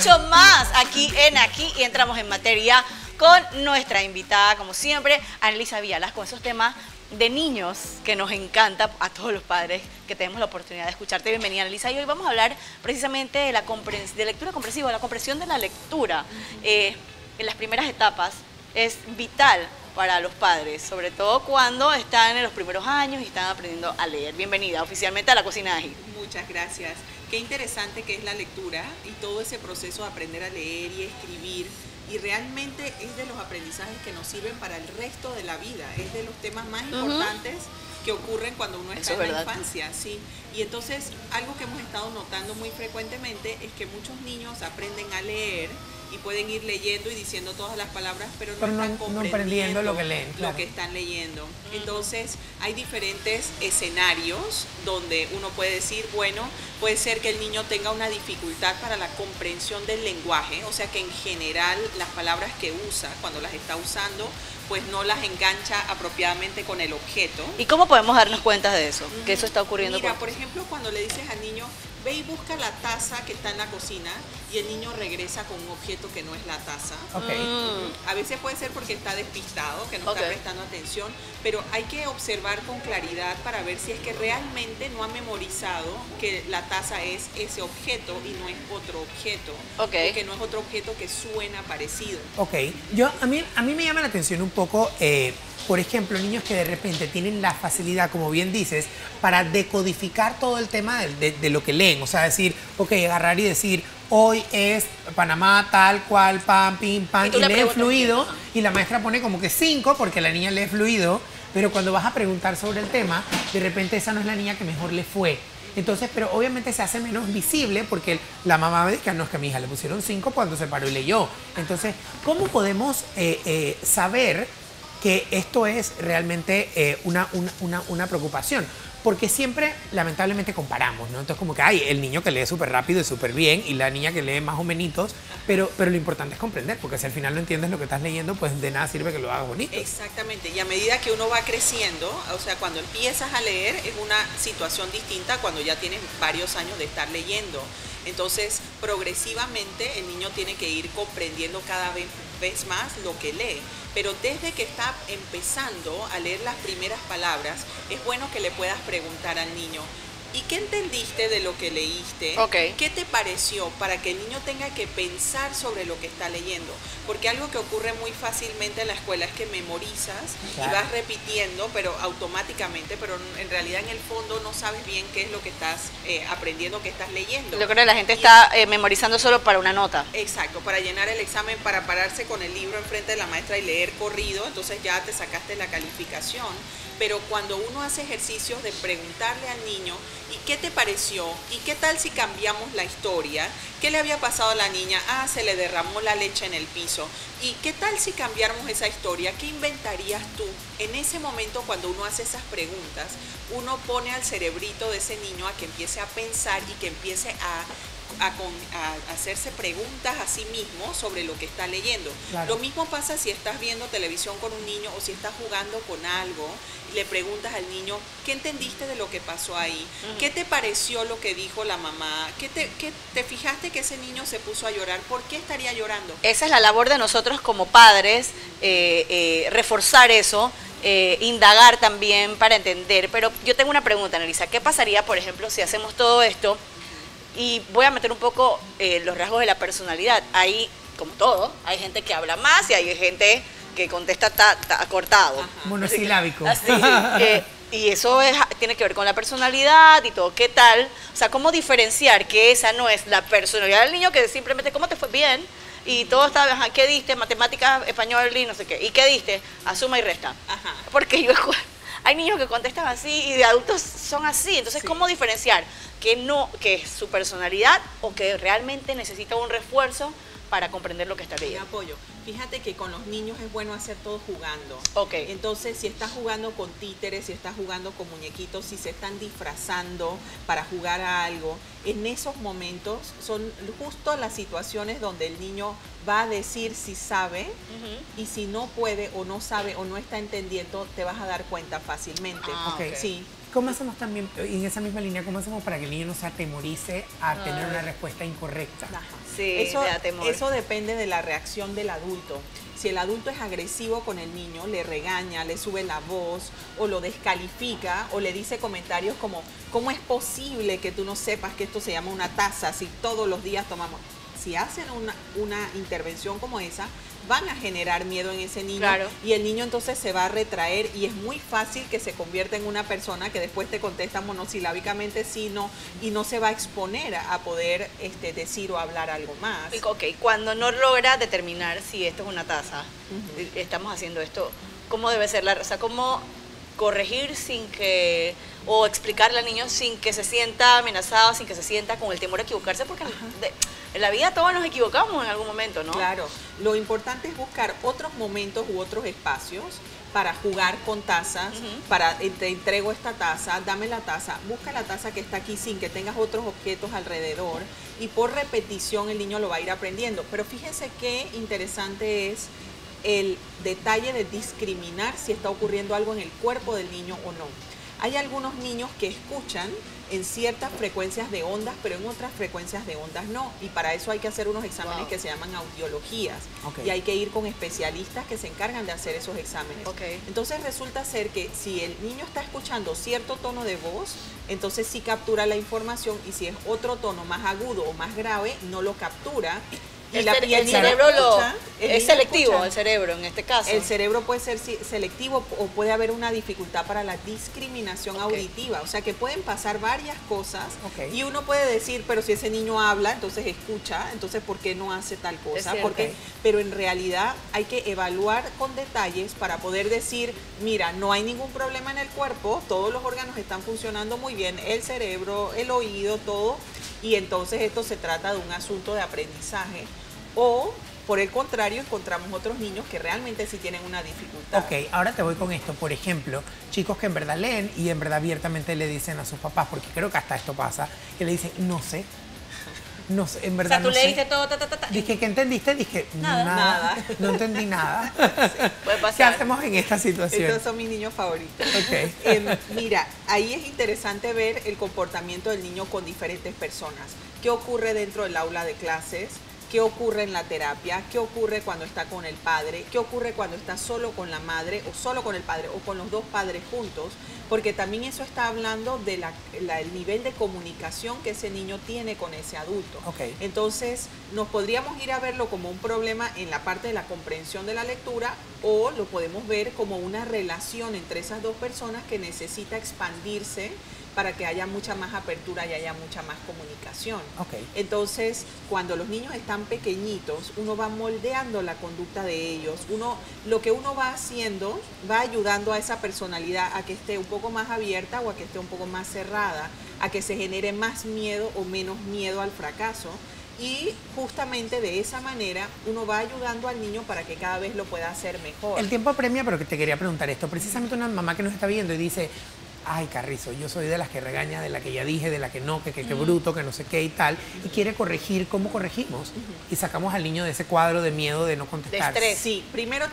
mucho más aquí y entramos en materia con nuestra invitada, como siempre, Annelisa Villalas, con esos temas de niños que nos encanta a todos los padres que tenemos la oportunidad de escucharte. Bienvenida, Annelisa. Y hoy vamos a hablar precisamente de de lectura comprensiva, la comprensión de la lectura. En las primeras etapas es vital para los padres, sobre todo cuando están en los primeros años y están aprendiendo a leer. Bienvenida oficialmente a la Cocina de Ají. Muchas gracias. Qué interesante que es la lectura y todo ese proceso de aprender a leer y escribir. Y realmente es de los aprendizajes que nos sirven para el resto de la vida. Es de los temas más importantes que ocurren cuando uno está en la infancia, ¿sí? Y entonces, algo que hemos estado notando muy frecuentemente es que muchos niños aprenden a leer y pueden ir leyendo y diciendo todas las palabras, pero no están comprendiendo lo que leen, lo que están leyendo. Entonces, hay diferentes escenarios donde uno puede decir, bueno, puede ser que el niño tenga una dificultad para la comprensión del lenguaje, o sea que en general las palabras que usa, cuando las está usando, pues no las engancha apropiadamente con el objeto. ¿Y cómo podemos darnos cuenta de eso? Que eso está ocurriendo. Mira, por ejemplo, cuando le dices al niño, ve y busca la taza que está en la cocina y el niño regresa con un objeto que no es la taza. A veces puede ser porque está despistado, que no está prestando atención, pero hay que observar con claridad para ver si es que realmente no ha memorizado que la taza es ese objeto y no es otro objeto. O que no es otro objeto que suena parecido. A mí me llama la atención un poco, por ejemplo, niños que de repente tienen la facilidad, como bien dices, para decodificar todo el tema de lo que leen. O sea, decir, agarrar y decir, hoy es Panamá, tal cual, pam, pim, pam, y lee fluido, y la maestra pone como que 5 porque la niña lee fluido, pero cuando vas a preguntar sobre el tema, de repente esa no es la niña que mejor le fue. Entonces, pero obviamente se hace menos visible porque la mamá dice que no, es que a mi hija le pusieron 5 cuando se paró y leyó. Entonces, ¿cómo podemos saber que esto es realmente una preocupación? Porque siempre, lamentablemente, comparamos, ¿no? Entonces, como que hay el niño que lee súper rápido y súper bien y la niña que lee más o menos, pero lo importante es comprender, porque si al final no entiendes lo que estás leyendo, pues de nada sirve que lo hagas bonito. Exactamente, y a medida que uno va creciendo, o sea, cuando empiezas a leer es una situación distinta cuando ya tienes varios años de estar leyendo. Entonces, progresivamente el niño tiene que ir comprendiendo cada vez más lo que lee. Pero desde que está empezando a leer las primeras palabras, es bueno que le puedas preguntar al niño, ¿y qué entendiste de lo que leíste? ¿Qué te pareció? Para que el niño tenga que pensar sobre lo que está leyendo. Porque algo que ocurre muy fácilmente en la escuela es que memorizas y vas repitiendo, pero automáticamente, pero en realidad en el fondo no sabes bien qué es lo que estás aprendiendo, qué estás leyendo. Yo creo que la gente está memorizando solo para una nota. Exacto, para llenar el examen, para pararse con el libro enfrente de la maestra y leer corrido, entonces ya te sacaste la calificación. Pero cuando uno hace ejercicios de preguntarle al niño, ¿y qué te pareció? ¿Y qué tal si cambiamos la historia? ¿Qué le había pasado a la niña? Ah, se le derramó la leche en el piso. ¿Y qué tal si cambiáramos esa historia? ¿Qué inventarías tú? En ese momento, cuando uno hace esas preguntas, uno pone al cerebrito de ese niño a que empiece a pensar y que empiece a hacerse preguntas a sí mismo sobre lo que está leyendo. Lo mismo pasa si estás viendo televisión con un niño o si estás jugando con algo y le preguntas al niño, ¿qué entendiste de lo que pasó ahí? ¿Qué te pareció lo que dijo la mamá? ¿Qué te fijaste que ese niño se puso a llorar? ¿Por qué estaría llorando? Esa es la labor de nosotros como padres, reforzar eso, indagar también para entender. Pero yo tengo una pregunta, Annelisa. ¿Qué pasaría, por ejemplo, si hacemos todo esto? Y voy a meter un poco los rasgos de la personalidad. Hay, como todo, hay gente que habla más y hay gente que contesta cortado. Monosilábico. Y eso tiene que ver con la personalidad y todo. ¿Qué tal? O sea, ¿cómo diferenciar que esa no es la personalidad del niño, que simplemente, ¿cómo te fue? Bien. Y todo está, ¿qué diste? Matemáticas, español y no sé qué. ¿Y qué diste? Suma y resta. Porque hay niños que contestan así y de adultos son así. Entonces, ¿cómo diferenciar que es su personalidad o que realmente necesita un refuerzo para comprender lo que está leyendo? Apoyo. Fíjate que con los niños es bueno hacer todo jugando. Entonces, si estás jugando con títeres, si estás jugando con muñequitos, si se están disfrazando para jugar a algo, en esos momentos son justo las situaciones donde el niño va a decir si sabe y si no puede o no sabe o no está entendiendo, te vas a dar cuenta fácilmente. Sí. ¿Cómo hacemos también, en esa misma línea, cómo hacemos para que el niño no se atemorice a tener una respuesta incorrecta? Ajá. Sí, eso, le da temor. eso depende de la reacción del adulto. Si el adulto es agresivo con el niño, le regaña, le sube la voz o lo descalifica o le dice comentarios como ¿cómo es posible que tú no sepas que esto se llama una taza si todos los días tomamos? Si hacen una intervención como esa, van a generar miedo en ese niño, claro, y el niño entonces se va a retraer y es muy fácil que se convierta en una persona que después te contesta monosilábicamente sí, no, y no se va a exponer a poder decir o hablar algo más. Ok, cuando no logra determinar si esto es una taza, estamos haciendo esto, ¿cómo debe ser o sea, cómo corregir sin que, o explicarle al niño sin que se sienta amenazado, sin que se sienta con el temor a equivocarse, porque en la vida todos nos equivocamos en algún momento, ¿no? Claro, lo importante es buscar otros momentos u otros espacios para jugar con tazas, para te entrego esta taza, dame la taza, busca la taza que está aquí sin que tengas otros objetos alrededor, y por repetición el niño lo va a ir aprendiendo. Pero fíjense qué interesante es el detalle de discriminar si está ocurriendo algo en el cuerpo del niño o no. Hay algunos niños que escuchan en ciertas frecuencias de ondas, pero en otras frecuencias de ondas no. Y para eso hay que hacer unos exámenes que se llaman audiologías. Y hay que ir con especialistas que se encargan de hacer esos exámenes. Entonces resulta ser que si el niño está escuchando cierto tono de voz, entonces sí captura la información, y si es otro tono más agudo o más grave, no lo captura. El cerebro es selectivo, el cerebro en este caso. El cerebro puede ser selectivo o puede haber una dificultad para la discriminación auditiva. O sea que pueden pasar varias cosas y uno puede decir, pero si ese niño habla, entonces escucha, entonces ¿por qué no hace tal cosa? Pero en realidad hay que evaluar con detalles para poder decir, mira, no hay ningún problema en el cuerpo, todos los órganos están funcionando muy bien, el cerebro, el oído, todo, y entonces esto se trata de un asunto de aprendizaje. O, por el contrario, encontramos otros niños que realmente sí tienen una dificultad. Ok, ahora te voy con esto. Por ejemplo, chicos que en verdad leen y en verdad abiertamente le dicen a sus papás, porque creo que hasta esto pasa, que le dicen, no sé, en verdad no sé. O sea, tú le dices todo, Dije, ¿qué entendiste? Dije, nada. No entendí nada. Sí, puede pasar. ¿Qué hacemos en esta situación? Estos son mis niños favoritos. Mira, ahí es interesante ver el comportamiento del niño con diferentes personas. ¿Qué ocurre dentro del aula de clases? ¿Qué ocurre en la terapia? ¿Qué ocurre cuando está con el padre? ¿Qué ocurre cuando está solo con la madre o solo con el padre o con los dos padres juntos? Porque también eso está hablando del nivel de comunicación que ese niño tiene con ese adulto. Entonces, nos podríamos ir a verlo como un problema en la parte de la comprensión de la lectura, o lo podemos ver como una relación entre esas dos personas que necesita expandirse para que haya mucha más apertura y haya mucha más comunicación. Entonces, cuando los niños están pequeñitos, uno va moldeando la conducta de ellos. Lo que uno va haciendo va ayudando a esa personalidad a que esté un poco más abierta o a que esté un poco más cerrada, a que se genere más miedo o menos miedo al fracaso. Y justamente de esa manera uno va ayudando al niño para que cada vez lo pueda hacer mejor. El tiempo apremia, pero que te quería preguntar esto. Precisamente una mamá que nos está viendo y dice, ay, Carrizo, yo soy de las que regaña, de la que ya dije, de la que no, que bruto, que no sé qué y tal, y quiere corregir. ¿Cómo corregimos? Y sacamos al niño de ese cuadro de miedo de no contestar. De estrés. Sí, primero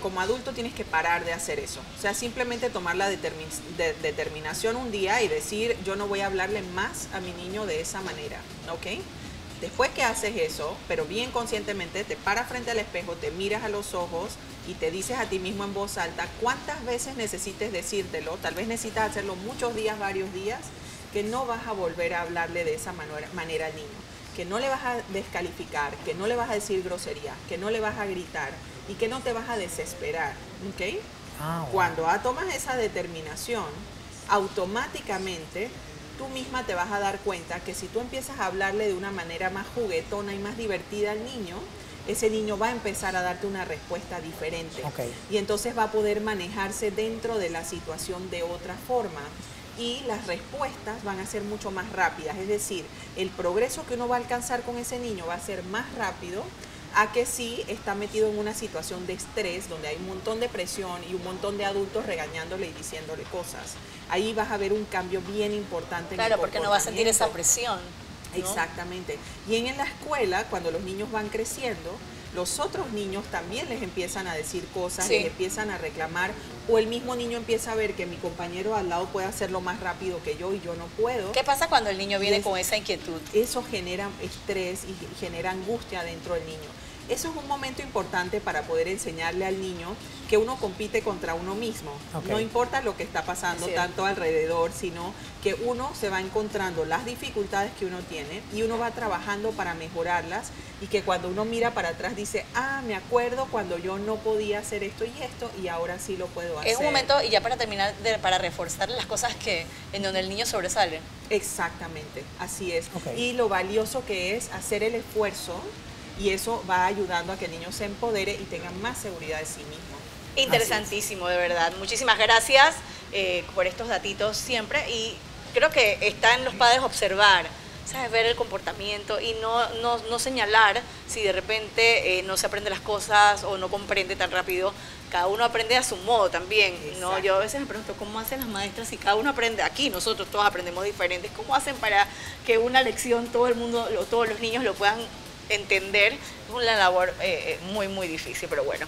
como adulto tienes que parar de hacer eso. O sea, simplemente tomar la determinación un día y decir, yo no voy a hablarle más a mi niño de esa manera, ¿ok? Después que haces eso, pero bien conscientemente, te paras frente al espejo, te miras a los ojos y te dices a ti mismo en voz alta cuántas veces necesites decírtelo. Tal vez necesitas hacerlo muchos días, varios días, que no vas a volver a hablarle de esa manera al niño, que no le vas a descalificar, que no le vas a decir grosería, que no le vas a gritar y que no te vas a desesperar, ¿ok? Cuando tomas esa determinación, automáticamente tú misma te vas a dar cuenta que si tú empiezas a hablarle de una manera más juguetona y más divertida al niño, ese niño va a empezar a darte una respuesta diferente. Y entonces va a poder manejarse dentro de la situación de otra forma. Y las respuestas van a ser mucho más rápidas. Es decir, el progreso que uno va a alcanzar con ese niño va a ser más rápido a que si está metido en una situación de estrés donde hay un montón de presión y un montón de adultos regañándole y diciéndole cosas. Ahí vas a ver un cambio bien importante en el comportamiento. Claro, porque no va a sentir esa presión, ¿no? Exactamente. Y en la escuela, cuando los niños van creciendo, los otros niños también les empiezan a decir cosas, les empiezan a reclamar o el mismo niño empieza a ver que mi compañero al lado puede hacerlo más rápido que yo y yo no puedo. ¿Qué pasa cuando el niño viene con esa inquietud? Eso genera estrés y genera angustia dentro del niño. Eso es un momento importante para poder enseñarle al niño que uno compite contra uno mismo. Ok. No importa lo que está pasando tanto alrededor, sino que uno se va encontrando las dificultades que uno tiene y uno va trabajando para mejorarlas, y que cuando uno mira para atrás dice, ah, me acuerdo cuando yo no podía hacer esto y ahora sí lo puedo hacer. Es un momento, y ya para terminar, para reforzar las cosas en donde el niño sobresale. Exactamente, así es. Ok. Y lo valioso que es hacer el esfuerzo, y eso va ayudando a que el niño se empodere y tenga más seguridad de sí mismo. Interesantísimo, de verdad. Muchísimas gracias por estos datitos siempre, y creo que está en los padres observar, ¿sabes? Ver el comportamiento y no señalar si de repente no se aprende las cosas o no comprende tan rápido. Cada uno aprende a su modo también, ¿no? Exacto. Yo a veces me pregunto cómo hacen las maestras si cada uno aprende. Aquí nosotros todos aprendemos diferentes. ¿Cómo hacen para que una lección todo el mundo, todos los niños lo puedan entender? Es una labor muy, muy difícil, pero bueno.